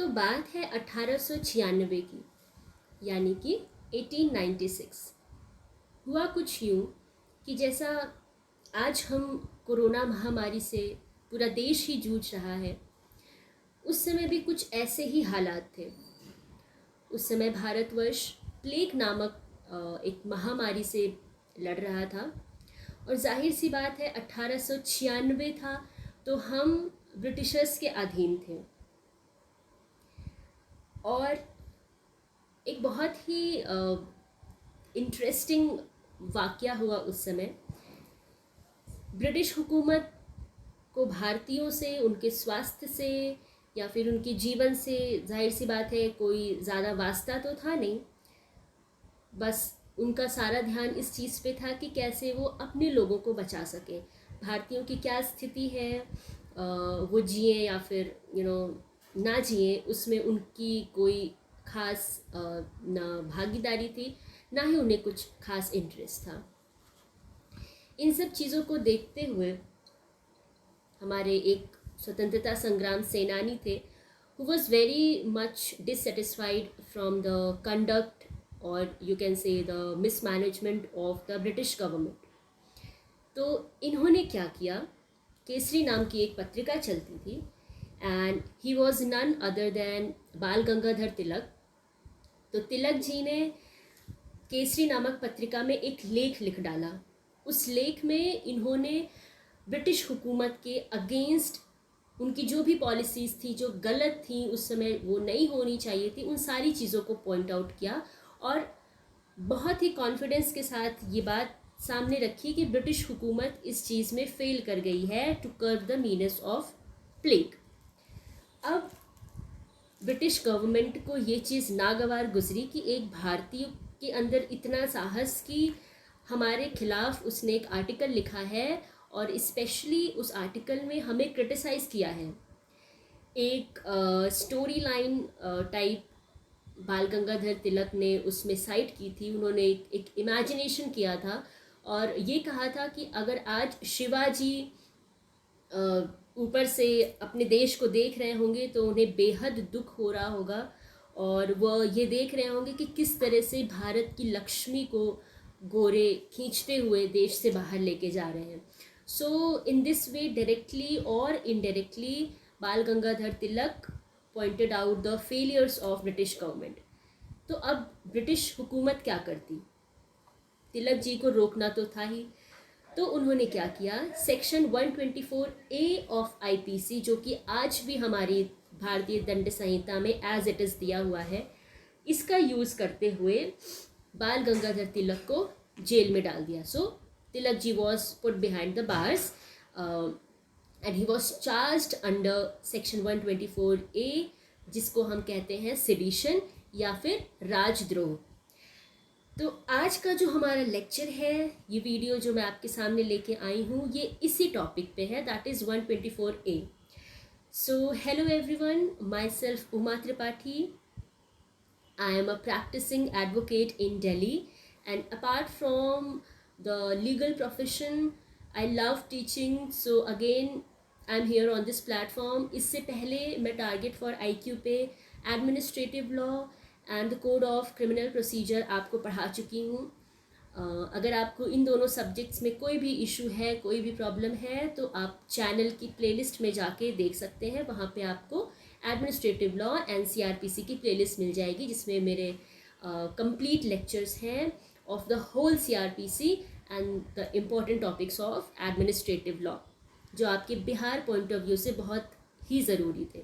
तो बात है 1896 की, यानी कि 1896। हुआ कुछ यूँ कि जैसा आज हम कोरोना महामारी से पूरा देश ही जूझ रहा है, उस समय भी कुछ ऐसे ही हालात थे। उस समय भारतवर्ष प्लेग नामक एक महामारी से लड़ रहा था, और जाहिर सी बात है 1896 था तो हम ब्रिटिशर्स के अधीन थे। और एक बहुत ही इंटरेस्टिंग वाक़या हुआ उस समय। ब्रिटिश हुकूमत को भारतीयों से, उनके स्वास्थ्य से या फिर उनके जीवन से जाहिर सी बात है कोई ज़्यादा वास्ता तो था नहीं। बस उनका सारा ध्यान इस चीज़ पे था कि कैसे वो अपने लोगों को बचा सकें। भारतीयों की क्या स्थिति है, वो जिए या फिर ना जिए, उसमें उनकी कोई ख़ास ना भागीदारी थी, ना ही उन्हें कुछ ख़ास इंटरेस्ट था। इन सब चीज़ों को देखते हुए हमारे एक स्वतंत्रता संग्राम सेनानी थे, who was very much dissatisfied from the conduct or you can say the mismanagement of the British government। तो इन्होंने क्या किया, केसरी नाम की एक पत्रिका चलती थी and he was none other than Bal Gangadhar तिलक। तो तिलक जी ने केसरी नामक पत्रिका में एक लेख लिख डाला। उस लेख में इन्होंने ब्रिटिश हुकूमत के अगेंस्ट उनकी जो भी पॉलिसीज़ थी जो गलत थी, उस समय वो नहीं होनी चाहिए थी, उन सारी चीज़ों को पॉइंट आउट किया और बहुत ही कॉन्फिडेंस के साथ ये बात सामने रखी कि ब्रिटिश हुकूमत इस चीज़ में फेल कर गई है to curb the menace of plague. अब ब्रिटिश गवर्नमेंट को ये चीज़ नागवार गुजरी कि एक भारतीय के अंदर इतना साहस कि हमारे खिलाफ उसने एक आर्टिकल लिखा है और स्पेशली उस आर्टिकल में हमें क्रिटिसाइज़ किया है। एक स्टोरी लाइन टाइप बाल गंगाधर तिलक ने उसमें साइट की थी। उन्होंने एक इमेजिनेशन किया था और ये कहा था कि अगर आज शिवाजी ऊपर से अपने देश को देख रहे होंगे तो उन्हें बेहद दुख हो रहा होगा और वह ये देख रहे होंगे कि किस तरह से भारत की लक्ष्मी को गोरे खींचते हुए देश से बाहर लेके जा रहे हैं। So in this way directly और indirectly Bal Gangadhar Tilak pointed out the failures of British government. तो अब ब्रिटिश हुकूमत क्या करती, तिलक जी को रोकना तो था ही। तो उन्होंने क्या किया, सेक्शन 124A ऑफ आईपीसी, जो कि आज भी हमारी भारतीय दंड संहिता में एज इट इज़ दिया हुआ है, इसका यूज़ करते हुए बाल गंगाधर तिलक को जेल में डाल दिया। सो Tilak ji was put behind the bars and he was charged under section 124A, जिसको हम कहते हैं सेडिशन या फिर राजद्रोह। तो आज का जो हमारा लेक्चर है, ये वीडियो जो मैं आपके सामने लेके आई हूँ, ये इसी टॉपिक पे है, that is 124A। So hello everyone, my self Uma Tripathi. I am a practicing advocate in Delhi, and apart from the legal profession, I love teaching. So again, I'm here on this platform. इससे पहले मैं target for IQ पे administrative law and the code of criminal procedure आपको पढ़ा चुकी हूँ। अगर आपको इन दोनों सब्जेक्ट्स में कोई भी इशू है, कोई भी प्रॉब्लम है, तो आप चैनल की प्लेलिस्ट में जाके देख सकते हैं। वहाँ पे आपको एडमिनिस्ट्रेटिव लॉ एंड CRPC की प्लेलिस्ट मिल जाएगी, जिसमें मेरे कंप्लीट लेक्चर्स हैं of the whole CRPC and the important topics of administrative law, जो आपके बिहार पॉइंट ऑफ व्यू से बहुत ही ज़रूरी थे।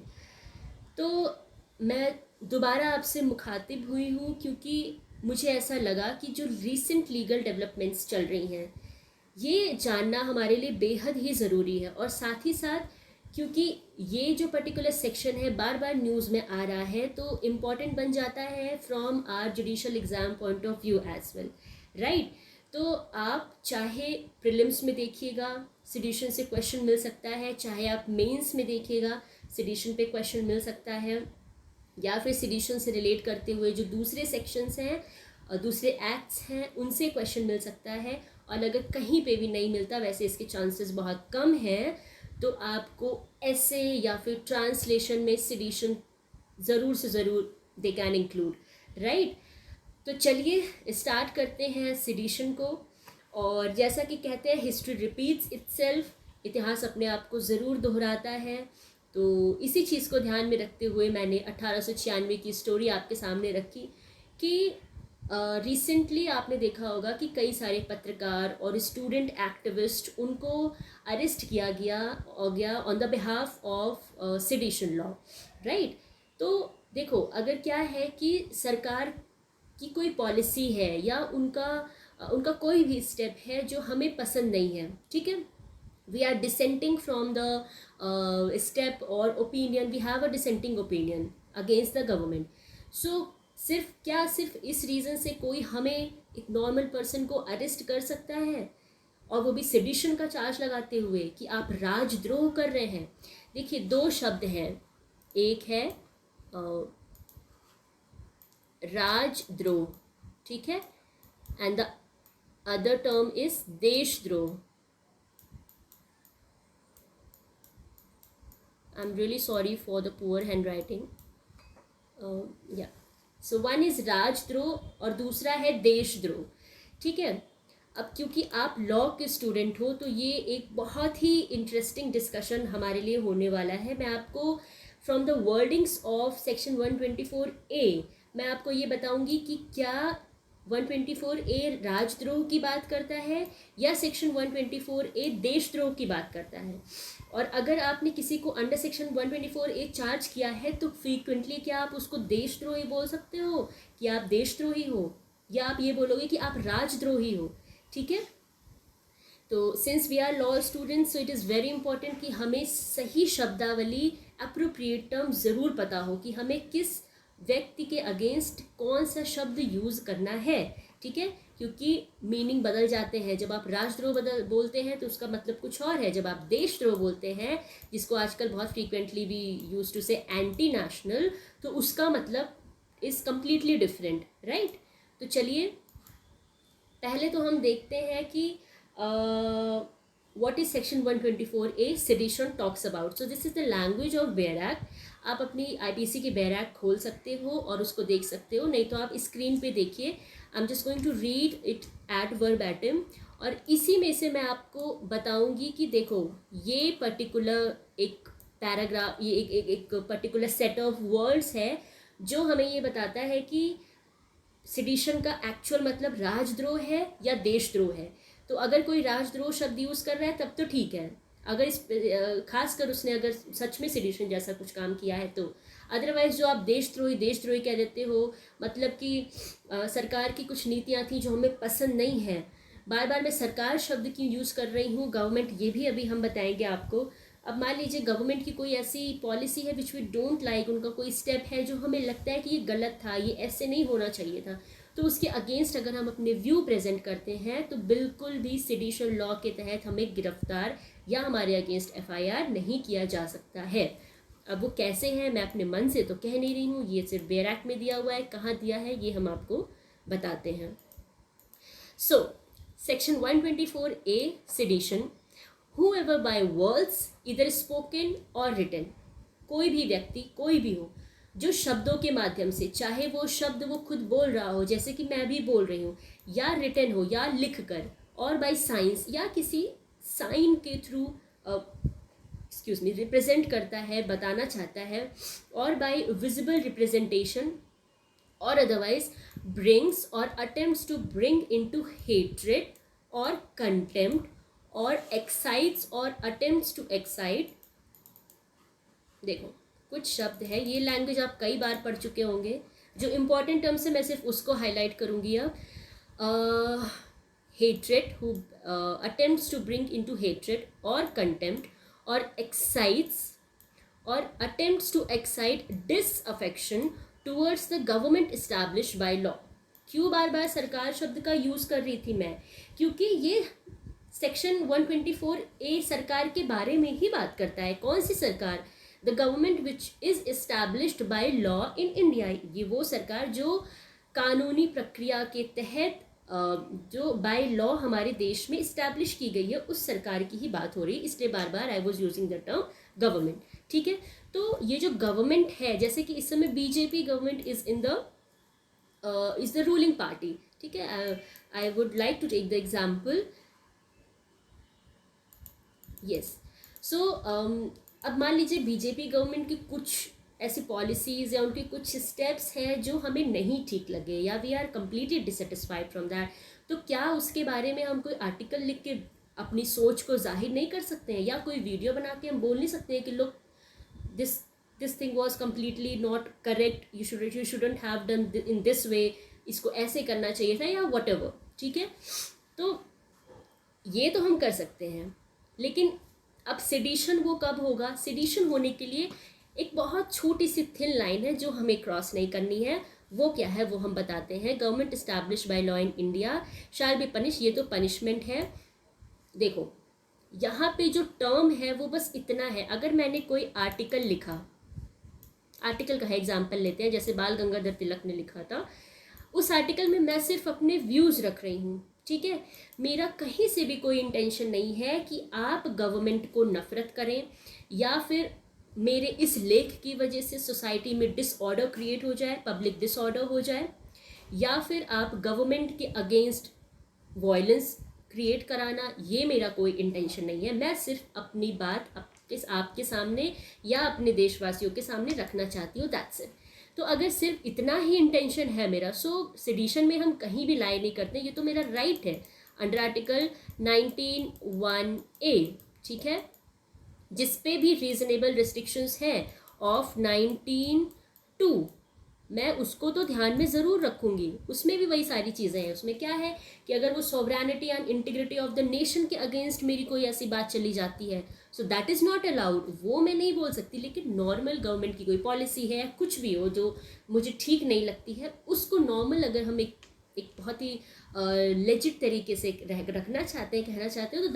तो मैं दोबारा आपसे मुखातिब हुई हूँ क्योंकि मुझे ऐसा लगा कि जो रीसेंट लीगल डेवलपमेंट्स चल रही हैं, ये जानना हमारे लिए बेहद ही ज़रूरी है। और साथ ही साथ क्योंकि ये जो पर्टिकुलर सेक्शन है बार बार न्यूज़ में आ रहा है, तो इम्पॉर्टेंट बन जाता है from our judicial exam point of view as well, right. तो आप चाहे प्रीलिम्स में देखिएगा, सेडिशन से क्वेश्चन मिल सकता है, चाहे आप मेंस में देखिएगा, सेडिशन पे क्वेश्चन मिल सकता है, या फिर सेडिशन से रिलेट करते हुए जो दूसरे सेक्शंस हैं और दूसरे एक्ट्स हैं, उनसे क्वेश्चन मिल सकता है। और अगर कहीं पे भी नहीं मिलता, वैसे इसके चांसेस बहुत कम हैं, तो आपको ऐसे या फिर ट्रांसलेशन में सेडिशन ज़रूर से ज़रूर दे कैन इंक्लूड, राइट। तो चलिए स्टार्ट करते हैं सेडिशन को। और जैसा कि कहते हैं हिस्ट्री रिपीट्स इटसेल्फ, इतिहास अपने आप को ज़रूर दोहराता है। तो इसी चीज़ को ध्यान में रखते हुए मैंने 1896 की स्टोरी आपके सामने रखी कि रिसेंटली आपने देखा होगा कि कई सारे पत्रकार और स्टूडेंट एक्टिविस्ट उनको अरेस्ट किया गया on the behalf of sedition law, right. तो देखो, अगर क्या है कि सरकार की कोई पॉलिसी है या उनका कोई भी स्टेप है जो हमें पसंद नहीं है, ठीक है, we are dissenting from the step और opinion, we have a dissenting opinion against the government. So सिर्फ इस रीज़न से कोई हमें एक नॉर्मल पर्सन को अरेस्ट कर सकता है, और वो भी सेडिशन का चार्ज लगाते हुए कि आप राजद्रोह कर रहे हैं। देखिए, दो शब्द हैं, एक है राजद्रोह, ठीक है, and the other term is देशद्रोह। I am really sorry for the poor handwriting, या सो वन इज राजद्रोह और दूसरा है देशद्रोह, ठीक है। अब क्योंकि आप लॉ के स्टूडेंट हो तो ये एक बहुत ही इंटरेस्टिंग डिस्कशन हमारे लिए होने वाला है। मैं आपको from the wordings of section 124A मैं आपको ये बताऊंगी कि क्या 124A राजद्रोह की बात करता है या सेक्शन 124A देशद्रोह की बात करता है। और अगर आपने किसी को अंडर सेक्शन 124A चार्ज किया है तो फ्रीक्वेंटली क्या आप उसको देशद्रोही बोल सकते हो कि आप देशद्रोही हो, या आप ये बोलोगे कि आप राजद्रोही हो, ठीक है। तो since we are law students, so it is very important कि हमें सही शब्दावली, अप्रोप्रिएट टर्म ज़रूर पता हो कि हमें किस व्यक्ति के अगेंस्ट कौन सा शब्द यूज़ करना है, ठीक है, क्योंकि मीनिंग बदल जाते हैं। जब आप राजद्रोह बोलते हैं तो उसका मतलब कुछ और है, जब आप देशद्रोह बोलते हैं, जिसको आजकल बहुत फ्रीक्वेंटली वी यूज टू से एंटी नेशनल, तो उसका मतलब इज़ कम्प्लीटली डिफरेंट, राइट। तो चलिए पहले तो हम देखते हैं कि what is section 124A sedition talks about. So this is the language of bare act. आप अपनी IPC के बेयर एक्ट खोल सकते हो और उसको देख सकते हो, नहीं तो आप स्क्रीन पे देखिए। I am just going to read it at verbatim, और इसी में से मैं आपको बताऊंगी कि देखो ये पर्टिकुलर एक पैराग्राफ, ये एक पर्टिकुलर सेट ऑफ वर्ड्स है जो हमें ये बताता है कि सेडिशन का एक्चुअल मतलब राजद्रोह है या देशद्रोह है। तो अगर कोई राजद्रोह शब्द यूज़ कर रहा है तब तो ठीक है, अगर इस खासकर उसने अगर सच में सेडिशन जैसा कुछ काम किया है तो। अदरवाइज जो आप देशद्रोही कह देते हो, मतलब कि सरकार की कुछ नीतियाँ थी जो हमें पसंद नहीं है। बार बार मैं सरकार शब्द क्यों यूज़ कर रही हूँ, गवर्नमेंट, ये भी अभी हम बताएंगे आपको। अब मान लीजिए गवर्नमेंट की कोई ऐसी पॉलिसी है विच वी डोंट लाइक, उनका कोई स्टेप है जो हमें लगता है कि ये गलत था, ये ऐसे नहीं होना चाहिए था, तो उसके अगेंस्ट अगर हम अपने व्यू प्रेजेंट करते हैं तो बिल्कुल भी सेडिशन लॉ के तहत हमें गिरफ्तार या हमारे अगेंस्ट FIR नहीं किया जा सकता है। अब वो कैसे हैं मैं अपने मन से तो कह नहीं रही हूँ, ये सिर्फ बेयर एक्ट में दिया हुआ है, कहाँ दिया है ये हम आपको बताते हैं। So section 124A sedition, whoever by words either spoken or written, कोई भी व्यक्ति कोई भी हो जो शब्दों के माध्यम से, चाहे वो शब्द वो खुद बोल रहा हो जैसे कि मैं भी बोल रही हूँ, या रिटन हो या लिख कर, और बाय साइंस या किसी साइन के थ्रू एक्सक्यूज मी रिप्रेजेंट करता है, बताना चाहता है, और by visible representation or otherwise brings or attempts to bring into hatred or contempt or excites or attempts to excite. देखो कुछ शब्द है, ये लैंग्वेज आप कई बार पढ़ चुके होंगे, जो इम्पॉर्टेंट टर्म्स है मैं सिर्फ उसको हाईलाइट करूँगी अब। Hatred, who attempts to bring into hatred or contempt or excites or attempts to excite disaffection towards the government establish by law. क्यों बार बार सरकार शब्द का यूज़ कर रही थी मैं, क्योंकि ये सेक्शन 124A सरकार के बारे में ही बात करता है। कौन सी सरकार? The government which is established by law in India. ये वो सरकार जो कानूनी प्रक्रिया के तहत जो बाय लॉ हमारे देश में इस्टेब्लिश की गई है, उस सरकार की ही बात हो रही है, इसलिए बार बार I was using the term government. ठीक है। तो ये जो गवर्नमेंट है, जैसे कि इस समय BJP government is the ruling party, ठीक है। I would like to take the example, yes. So अब मान लीजिए बीजेपी गवर्नमेंट की कुछ ऐसी पॉलिसीज या उनके कुछ स्टेप्स हैं जो हमें नहीं ठीक लगे, या we are completely dissatisfied from that, तो क्या उसके बारे में हम कोई आर्टिकल लिख के अपनी सोच को जाहिर नहीं कर सकते हैं, या कोई वीडियो बना के हम बोल नहीं सकते हैं कि लोग this this thing was completely not correct, you shouldn't have done in this वे, इसको ऐसे करना चाहिए था, या वट एवर, ठीक है। तो ये तो हम कर सकते हैं, लेकिन अब सेडिशन वो कब होगा? सेडिशन होने के लिए एक बहुत छोटी सी थिन लाइन है जो हमें क्रॉस नहीं करनी है। वो क्या है वो हम बताते हैं। Government establish by law in India shall be punish, ये तो पनिशमेंट है। देखो यहाँ पे जो टर्म है वो बस इतना है, अगर मैंने कोई आर्टिकल लिखा, आर्टिकल का है एग्जाम्पल लेते हैं, जैसे बाल गंगाधर तिलक ने लिखा था, उस आर्टिकल में मैं सिर्फ अपने व्यूज़ रख रही हूँ, ठीक है। मेरा कहीं से भी कोई इंटेंशन नहीं है कि आप गवर्नमेंट को नफरत करें, या फिर मेरे इस लेख की वजह से सोसाइटी में डिसऑर्डर क्रिएट हो जाए, पब्लिक डिसऑर्डर हो जाए, या फिर आप गवर्नमेंट के अगेंस्ट वायलेंस क्रिएट कराना, ये मेरा कोई इंटेंशन नहीं है। मैं सिर्फ अपनी बात आपके सामने या अपने देशवासियों के सामने रखना चाहती हूँ, दैट्स इट। तो अगर सिर्फ इतना ही इंटेंशन है मेरा, सो सेडिशन में हम कहीं भी लाई नहीं करते, ये तो मेरा राइट है अंडर आर्टिकल 19(1)(a), ठीक है, जिस पे भी रीजनेबल रिस्ट्रिक्शंस हैं ऑफ 19(2), मैं उसको तो ध्यान में ज़रूर रखूँगी। उसमें भी वही सारी चीज़ें हैं। उसमें क्या है कि अगर वो sovereignty and integrity of the nation के अगेंस्ट मेरी कोई ऐसी बात चली जाती है, so that is not allowed, वो मैं नहीं बोल सकती। लेकिन नॉर्मल गवर्नमेंट की कोई पॉलिसी है, कुछ भी हो जो मुझे ठीक नहीं लगती है, उसको नॉर्मल अगर हम एक बहुत ही लेजिट तरीके से रखना चाहते हैं, कहना चाहते हैं, तो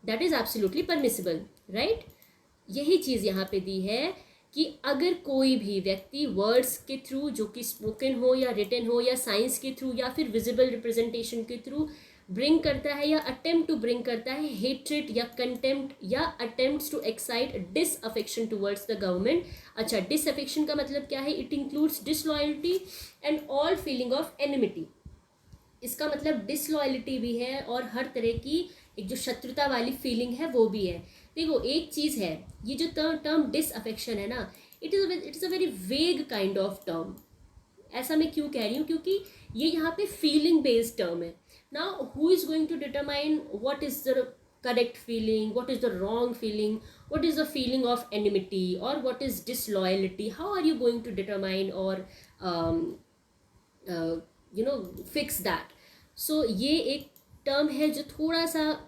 that is absolutely permissible, right. यही चीज़ यहाँ पे दी है कि अगर कोई भी व्यक्ति वर्ड्स के थ्रू, जो कि स्पोकन हो या रिटन हो, या साइंस के थ्रू, या फिर विजिबल रिप्रेजेंटेशन के थ्रू ब्रिंग करता है या अटेम्प्ट टू ब्रिंग करता है हेट्रेड या कंटेम्प्ट या attempts to excite disaffection towards the government. अच्छा, डिसअफेक्शन का मतलब क्या है? It includes disloyalty and all feeling of enmity. इसका मतलब डिसलॉयल्टी भी है और हर तरह की एक जो शत्रुता वाली फीलिंग है वो भी है। देखो एक चीज़ है, ये जो टर्म डिसअफेक्शन है ना, it is a very vague kind of term. ऐसा मैं क्यों कह रही हूँ? क्योंकि ये यहाँ पे फीलिंग बेस्ड टर्म है। Now who is going to determine what is the correct feeling, what is the wrong feeling, what is the feeling of enmity, और what is disloyalty? How are you going to determine और fix that? So ये एक term है जो थोड़ा सा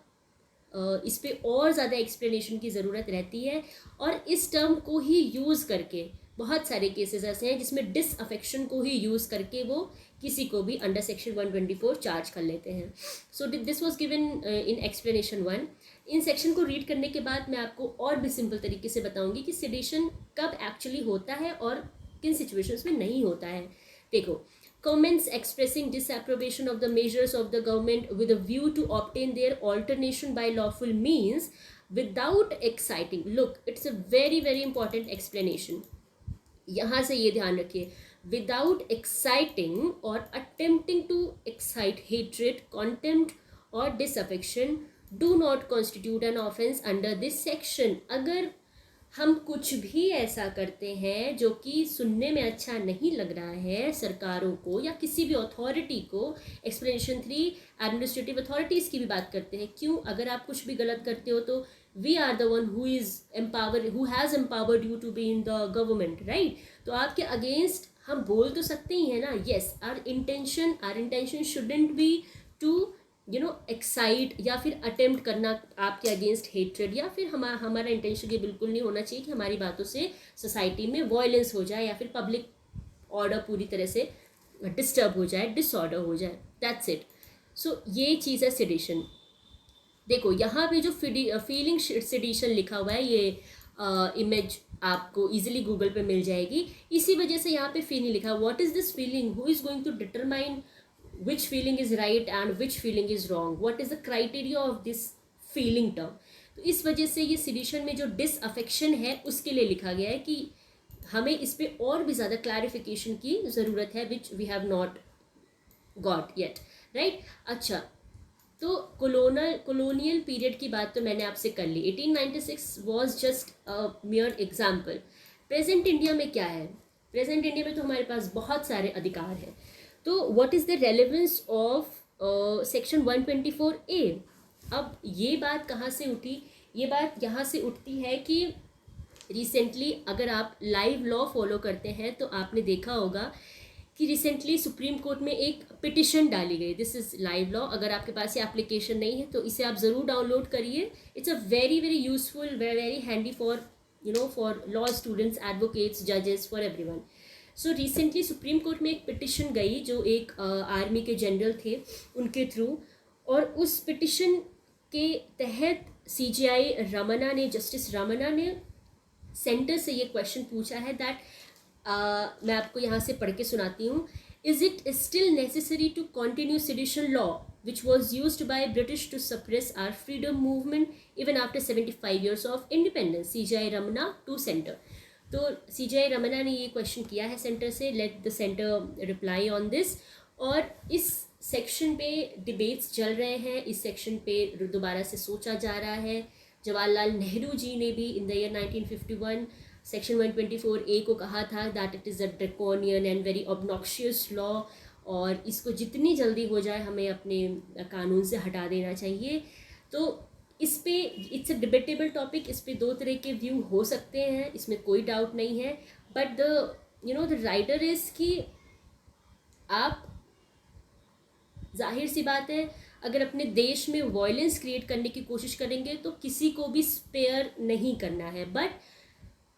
इस पे और ज़्यादा एक्सप्लेनेशन की ज़रूरत रहती है। और इस टर्म को ही यूज़ करके बहुत सारे केसेस ऐसे हैं जिसमें डिसअफेक्शन को ही यूज़ करके वो किसी को भी अंडर सेक्शन 124 चार्ज कर लेते हैं। So this was given in explanation 1। In section को रीड करने के बाद मैं आपको और भी सिंपल तरीके से बताऊंगी कि सेडेशन कब एक्चुअली होता है और किन सिचुएशंस में नहीं होता है। देखो, comments expressing disapprobation of the measures of the government with a view to obtain their alternation by lawful means without exciting, look, it's a very very important explanation, यहाँ से ये ध्यान रखिए, without exciting or attempting to excite hatred, contempt or disaffection do not constitute an offense under this section। अगर हम कुछ भी ऐसा करते हैं जो कि सुनने में अच्छा नहीं लग रहा है सरकारों को या किसी भी अथॉरिटी को, एक्सप्लेनेशन 3 एडमिनिस्ट्रेटिव अथॉरिटीज़ की भी बात करते हैं। क्यों? अगर आप कुछ भी गलत करते हो तो we are the one who has empowered you to be in the government, right. तो आपके अगेंस्ट हम बोल तो सकते ही हैं ना। Yes, our intention shouldn't be to excite या फिर अटेम्प्ट करना आपके अगेंस्ट हेट्रेड, या फिर हमारा इंटेंशन ये बिल्कुल नहीं होना चाहिए कि हमारी बातों से सोसाइटी में वायलेंस हो जाए या फिर पब्लिक ऑर्डर पूरी तरह से डिस्टर्ब हो जाए, डिसऑर्डर हो जाए, दैट्स इट। सो ये चीज़ है सेडिशन। देखो यहाँ पे जो फीलिंग सेडिशन लिखा हुआ है, ये इमेज आपको इजीली गूगल पे मिल जाएगी। इसी वजह से यहाँ पे फीलिंग लिखा है। What is this feeling? Who is going to determine which feeling is right and which feeling is wrong? What is the criteria of this feeling term? तो इस वजह से ये सिडिशन में जो डिसअफेक्शन है उसके लिए लिखा गया है कि हमें इस पे और भी ज़्यादा क्लैरिफिकेशन की ज़रूरत है, which we have not got yet, right. अच्छा, तो कॉलोनियल पीरियड की बात तो मैंने आपसे कर ली। 1896 was just a मियर example. Present India में क्या है? प्रेजेंट इंडिया में तो हमारे पास बहुत सारे अधिकार हैं। तो what is the relevance of section 124A? अब ये बात कहाँ से उठी? ये बात यहाँ से उठती है कि रिसेंटली अगर आप लाइव लॉ फॉलो करते हैं तो आपने देखा होगा कि रिसेंटली सुप्रीम कोर्ट में एक पिटिशन डाली गई। This is live law. अगर आपके पास ये एप्लीकेशन नहीं है तो इसे आप ज़रूर डाउनलोड करिए। It's a very very useful, very handy for for law students, advocates, जजेस, for everyone. So recently supreme court में एक पिटिशन गई जो एक आर्मी के जनरल थे उनके थ्रू, और उस पिटिशन के तहत CJI रमन्ना ने, जस्टिस रमन्ना ने सेंटर से ये क्वेश्चन पूछा है दैट मैं आपको यहाँ से पढ़ के सुनाती हूँ। Is it still necessary to continue sedition law which was used by british to suppress our freedom movement even after 75 years of independence? CJI Ramana to centre. तो CJI रमन्ना ने ये क्वेश्चन किया है सेंटर से, let the centre reply on this. और इस section पे debates चल रहे हैं, इस सेक्शन पे दोबारा से सोचा जा रहा है। जवाहरलाल नेहरू जी ने भी in the year 1951 section 124A को कहा था that it is a draconian and very obnoxious law, और इसको जितनी जल्दी हो जाए हमें अपने कानून से हटा देना चाहिए। तो इस पे इट्स अ डिबेटेबल टॉपिक, इस पे दो तरह के व्यू हो सकते हैं, इसमें कोई डाउट नहीं है। बट द राइटर इज़ कि आप, जाहिर सी बात है, अगर अपने देश में वायलेंस क्रिएट करने की कोशिश करेंगे तो किसी को भी स्पेयर नहीं करना है। बट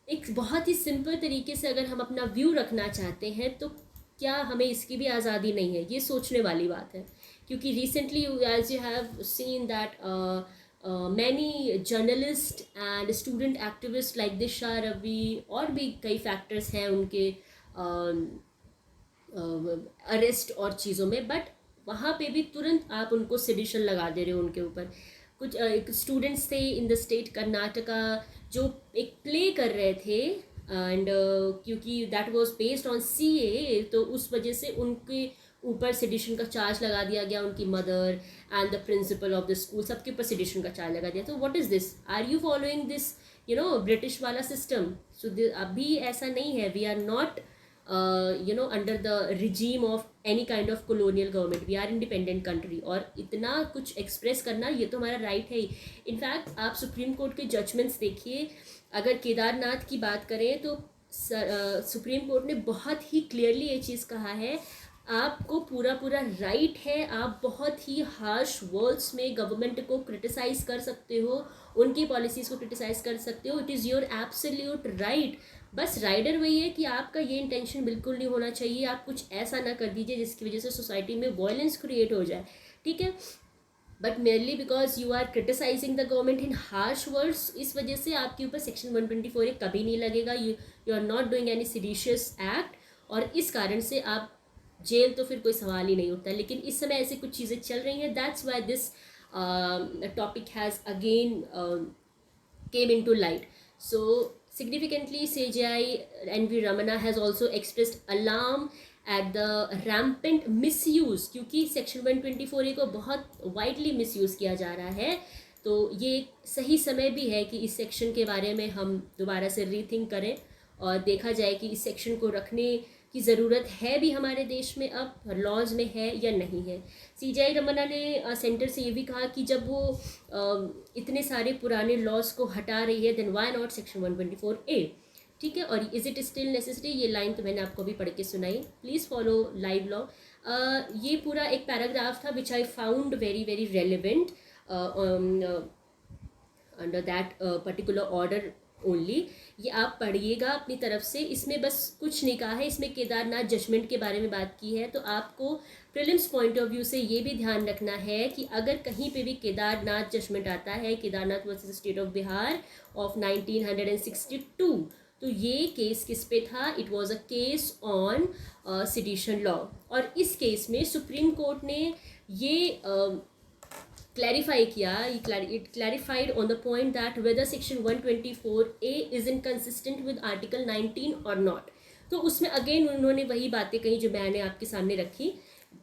एक बहुत ही सिंपल तरीके से अगर हम अपना व्यू रखना चाहते हैं तो क्या हमें इसकी भी आज़ादी नहीं है? ये सोचने वाली बात है। क्योंकि recently as you have seen that many journalist and student activist like Disha Ravi और भी कई फैक्टर्स हैं उनके अरेस्ट और चीज़ों में, बट वहाँ पे भी तुरंत आप उनको सेडिशन लगा दे रहे हो उनके ऊपर। कुछ एक स्टूडेंट्स थे इन द स्टेट कर्नाटका जो एक प्ले कर रहे थे, एंड क्योंकि that was based on CAA, तो उस वजह से उनके ऊपर सेडिशन का चार्ज लगा दिया गया। उनकी mother and the principal of the school, सबके ऊपर सेडिशन का चार्ज लगा दिया। तो what is this? Are you following this british वाला सिस्टम? सो अभी ऐसा नहीं है। वी आर नॉट under the regime of any kind of colonial government. We are independent country, और इतना कुछ एक्सप्रेस करना ये तो हमारा राइट है ही। इनफैक्ट आप सुप्रीम कोर्ट के जजमेंट्स देखिए, अगर केदारनाथ की बात करें तो सुप्रीम कोर्ट ने बहुत ही क्लियरली ये चीज़ कहा है, आपको पूरा राइट है, आप बहुत ही हार्श वर्ड्स में गवर्नमेंट को क्रिटिसाइज कर सकते हो, उनकी पॉलिसीज़ को क्रिटिसाइज कर सकते हो। It is your absolute right. बस राइडर वही है कि आपका ये इंटेंशन बिल्कुल नहीं होना चाहिए, आप कुछ ऐसा ना कर दीजिए जिसकी वजह से सोसाइटी में वायलेंस क्रिएट हो जाए, ठीक है। But merely because you are criticising the government in harsh words, इस वजह से आपके ऊपर सेक्शन 124 कभी नहीं लगेगा। You are not doing any seditious act, और इस कारण से आप जेल तो फिर कोई सवाल ही नहीं उठता। लेकिन इस समय ऐसी कुछ चीज़ें चल रही हैं, that's why this topic has again came into light. So significantly, CJI NV Ramana has also expressed alarm at the rampant misuse, क्योंकि सेक्शन 124A को बहुत वाइडली मिसयूज़ किया जा रहा है। तो ये सही समय भी है कि इस सेक्शन के बारे में हम दोबारा से रीथिंक करें और देखा जाए कि इस सेक्शन को रखने की ज़रूरत है भी हमारे देश में, अब लॉज में है या नहीं है। CJI रमन्ना ने सेंटर से ये भी कहा कि जब वो इतने सारे पुराने लॉज को हटा रही है, then why not section 124A, ठीक है। और इज़ इट स्टिल नेसेसरी, ये लाइन तो मैंने आपको भी पढ़ के सुनाई। Please follow live law. ये पूरा एक पैराग्राफ था which I found very very relevant under that particular order only. ये आप पढ़िएगा अपनी तरफ से, इसमें बस कुछ नहीं कहा है, इसमें केदारनाथ जजमेंट के बारे में बात की है। तो आपको प्रीलिम्स पॉइंट ऑफ व्यू से ये भी ध्यान रखना है कि अगर कहीं पे भी केदारनाथ जजमेंट आता है, Kedarnath versus state of Bihar of 1962, तो ये केस किस पे था? It was a case on sedition law. और इस केस में सुप्रीम कोर्ट ने ये क्लैरिफाई किया, it clarified on the point that whether section 124A is inconsistent with article 19 और नॉट। तो उसमें अगेन उन्होंने वही बातें कही जो मैंने आपके सामने रखी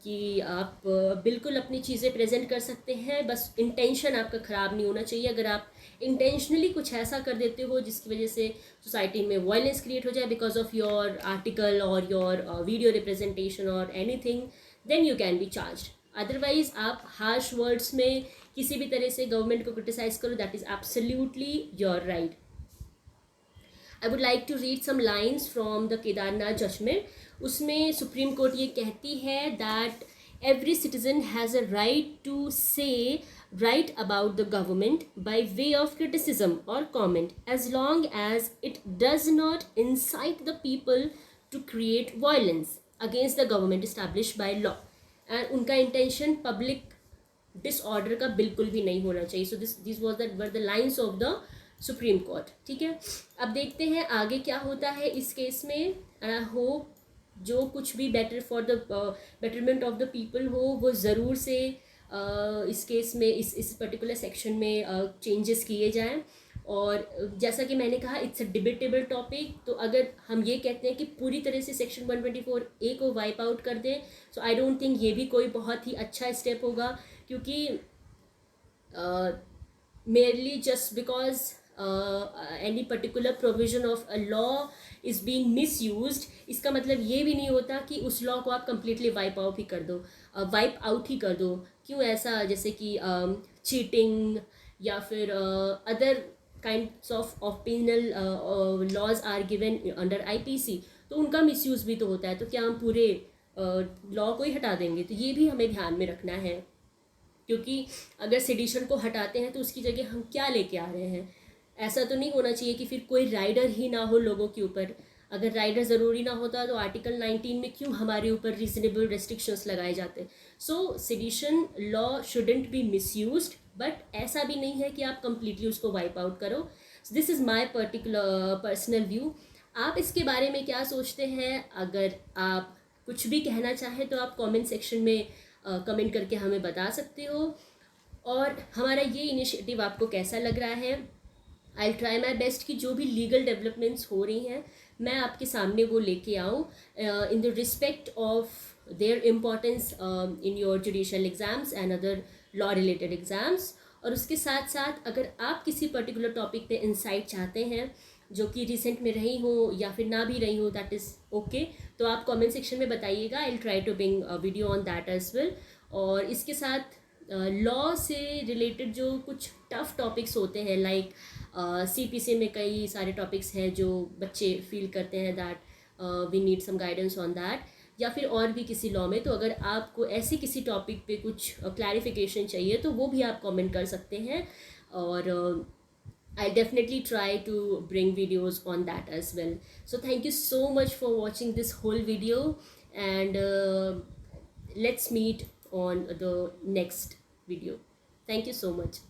कि आप बिल्कुल अपनी चीज़ें प्रेजेंट कर सकते हैं, बस इंटेंशन आपका ख़राब नहीं होना चाहिए। अगर आप इंटेंशनली कुछ ऐसा कर देते हो जिसकी वजह से सोसाइटी में वायलेंस क्रिएट हो जाए because of your article or your video representation or anything, then you can be charge. Otherwise आप हार्श वर्ड्स में किसी भी तरह से गवर्नमेंट को क्रिटिसाइज करो, that is absolutely your right. I would like to read some lines from the Kedarnath judgment. उसमें supreme court ये कहती है that every citizen has a right to say right about the government by way of criticism or comment as long as it does not incite the people to create violence against the government established by law। and उनका intention public disorder का बिल्कुल भी नहीं होना चाहिए। So this was that were the lines of the supreme court. ठीक है, अब देखते हैं आगे क्या होता है इस केस में। एंड आई होप जो कुछ भी better for the betterment of the people हो वो ज़रूर से इस केस में इस पर्टिकुलर सेक्शन में चेंजेस किए जाएं। और जैसा कि मैंने कहा इट्स अ डिबेटेबल टॉपिक, तो अगर हम ये कहते हैं कि पूरी तरह से सेक्शन 124A को वाइप आउट कर दें, सो आई डोंट थिंक ये भी कोई बहुत ही अच्छा स्टेप होगा, क्योंकि merely just because any particular provision of a law is being misused, इसका मतलब ये भी नहीं होता कि उस लॉ को आप completely वाइप आउट ही कर दो, वाइप आउट ही कर दो। क्यों ऐसा, जैसे कि चीटिंग या फिर other kinds of penal laws are given under IPC, तो उनका मिसयूज़ भी तो होता है। तो क्या हम पूरे लॉ को ही हटा देंगे? तो ये भी हमें ध्यान में रखना है, क्योंकि अगर सेडिशन को हटाते हैं तो उसकी जगह हम क्या लेके आ रहे हैं। ऐसा तो नहीं होना चाहिए कि फिर कोई राइडर ही ना हो लोगों के ऊपर। अगर राइडर ज़रूरी ना होता तो आर्टिकल 19 में क्यों हमारे ऊपर रीजनेबल रेस्ट्रिक्शंस लगाए जाते। So sedition law shouldn't be misused, but ऐसा भी नहीं है कि आप कंप्लीटली उसको वाइप आउट करो। This is my particular personal view. आप इसके बारे में क्या सोचते हैं? अगर आप कुछ भी कहना चाहें तो आप कमेंट सेक्शन में कमेंट करके हमें बता सकते हो। और हमारा ये इनिशिएटिव आपको कैसा लग रहा है? आई ट्राई माई बेस्ट कि जो भी लीगल डेवलपमेंट्स हो रही हैं मैं आपके सामने वो लेके आऊँ in the respect of their importance in your judicial exams and other law related exams. और उसके साथ साथ अगर आप किसी पर्टिकुलर टॉपिक पे इंसाइट चाहते हैं जो कि रिसेंट में रही हो या फिर ना भी रही हो, दैट इज़ ओके, तो आप कमेंट सेक्शन में बताइएगा। I will try to bring video on that as well. और इसके साथ लॉ से रिलेटेड जो कुछ टफ टॉपिक्स होते हैं, लाइक CPC में कई सारे टॉपिक्स हैं जो बच्चे फील करते हैं that we need some guidance on that, या फिर और भी किसी लॉ में। तो अगर आपको ऐसे किसी टॉपिक पे कुछ क्लैरिफिकेशन चाहिए तो वो भी आप कमेंट कर सकते हैं, और I'll definitely try to bring videos on that as well. So thank you so much for watching this whole video, and let's meet on the next video. Thank you so much.